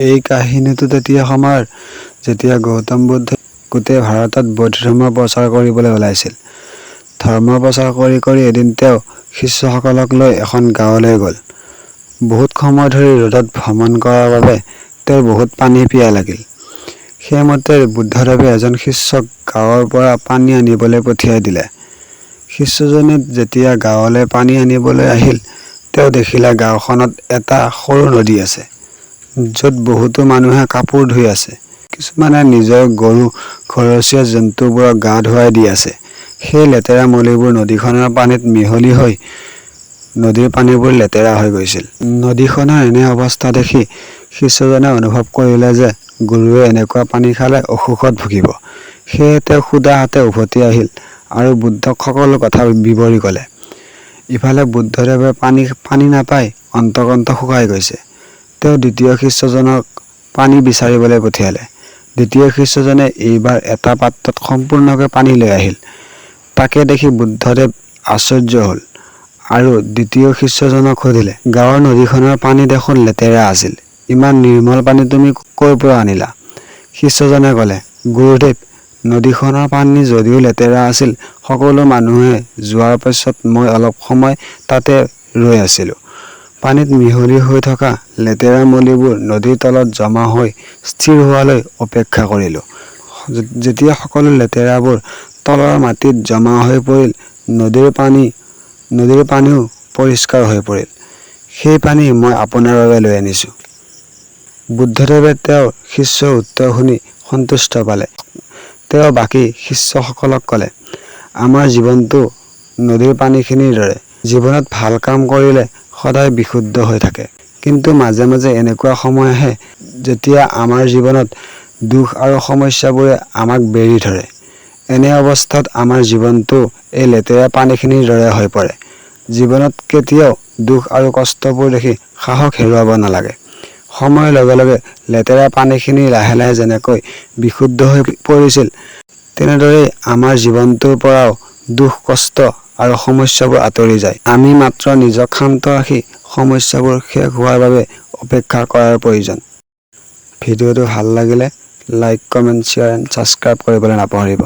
এই কাহিনীটো তেতিয়া সময়ৰ যেতিয়া গৌতম বুদ্ধই গোটেই ভাৰতত বৌদ্ধ ধৰ্ম প্ৰচাৰ কৰিবলৈ ওলাইছিল। ধৰ্ম প্ৰচাৰ কৰি কৰি এদিন তেওঁ শিষ্যসকলক লৈ এখন গাঁৱলৈ গ'ল। বহুত সময় ধৰি ৰ'দত ভ্ৰমণ কৰাৰ বাবে তেওঁৰ বহুত পানী পিয়াহ লাগিল। সেইমতে বুদ্ধদেৱে এজন শিষ্যক গাঁৱৰ পৰা পানী আনিবলৈ পঠিয়াই দিলে। শিষ্যজনে যেতিয়া গাঁৱলৈ পানী আনিবলৈ আহিল, তেওঁ দেখিলে গাঁওখনত এটা সৰু নদী আছে, য'ত বহুতো মানুহে কাপোৰ ধুই আছে। কিছুমানে নিজৰ গৰু, ঘৰচীয়া জন্তুবোৰক গা ধুৱাই দি আছে। সেই লেতেৰা মলিবোৰ নদীখনৰ পানীত মিহলি হৈ নদীৰ পানীবোৰ লেতেৰা হৈ গৈছিল। নদীখনৰ এনে অৱস্থা দেখি শিষ্যজনে অনুভৱ কৰিলে যে গুৰুৱে এনেকুৱা পানী খালে অসুখত ভুগিব। সেয়ে তেওঁ সুদা হাতে উভতি আহিল আৰু বুদ্ধক সকলো কথা বিৱৰি ক'লে। ইফালে বুদ্ধদেৱে পানী নাপাই অন্তকণ্ঠ শুকাই গৈছে। তেওঁ দ্বিতীয় শিষ্যজনক পানী বিচাৰিবলৈ পঠিয়ালে। দ্বিতীয় শিষ্যজনে এইবাৰ এটা পাত্ৰত সম্পূৰ্ণকৈ পানী লৈ আহিল। তাকে দেখি বুদ্ধদেৱ আশ্চৰ্য হ'ল আৰু দ্বিতীয় শিষ্যজনক সুধিলে, গাঁৱৰ নদীখনৰ পানী দেখোন লেতেৰা আছিল। ইমান নিৰ্মল পানী তুমি ক'ৰ পৰা আনিলা? শিষ্যজনে ক'লে, গুৰুদেৱ, নদীখনৰ পানী যদিও লেতেৰা আছিল, সকলো মানুহে যোৱাৰ পাছত মই অলপ সময় তাতে ৰৈ আছিলোঁ। পানীত মিহলি হৈ থকা লেতেৰা মলিবোৰ নদীৰ তলত জমা হৈ স্থিৰ হোৱালৈ অপেক্ষা কৰিলোঁ। যেতিয়া সকলো লেতেৰাবোৰ তলৰ মাটিত জমা হৈ পৰিল, নদীৰ পানীও পৰিষ্কাৰ হৈ পৰিল। সেই পানী মই আপোনাৰ বাবে লৈ আনিছোঁ। বুদ্ধদেৱে তেওঁৰ শিষ্যৰ উত্তৰ শুনি সন্তুষ্ট পালে। তেওঁ বাকী শিষ্যসকলক ক'লে, আমাৰ জীৱনটো নদীৰ পানীখিনিৰ দৰে। জীৱনত ভাল কাম কৰিলে সদায় বিশুদ্ধ হৈ থাকে। কিন্তু মাজে মাজে এনেকুৱা সময় আহে যেতিয়া আমাৰ জীৱনত দুখ আৰু সমস্যাবোৰে আমাক বেৰি ধৰে। এনে অৱস্থাত আমাৰ জীৱনটো এই লেতেৰা পানীখিনিৰ দৰে হৈ পৰে। জীৱনত কেতিয়াও দুখ আৰু কষ্টবোৰ দেখি সাহস হেৰুৱাব নালাগে। সময়ৰ লগে লগে লেতেৰা পানীখিনি লাহে লাহে যেনেকৈ বিশুদ্ধ হৈ পৰিছিল, তেনেদৰেই আমাৰ জীৱনটোৰ পৰাও দুখ, কষ্ট আৰু সমস্যাবোৰ আঁতৰি যায়। আমি মাত্ৰ নিজক শান্ত ৰাখি সমস্যাবোৰ শেষ হোৱাৰ বাবে অপেক্ষা কৰাৰ প্ৰয়োজন। ভিডিঅ'টো ভাল লাগিলে like, comment, share and subscribe কৰিবলৈ নাপাহৰিব।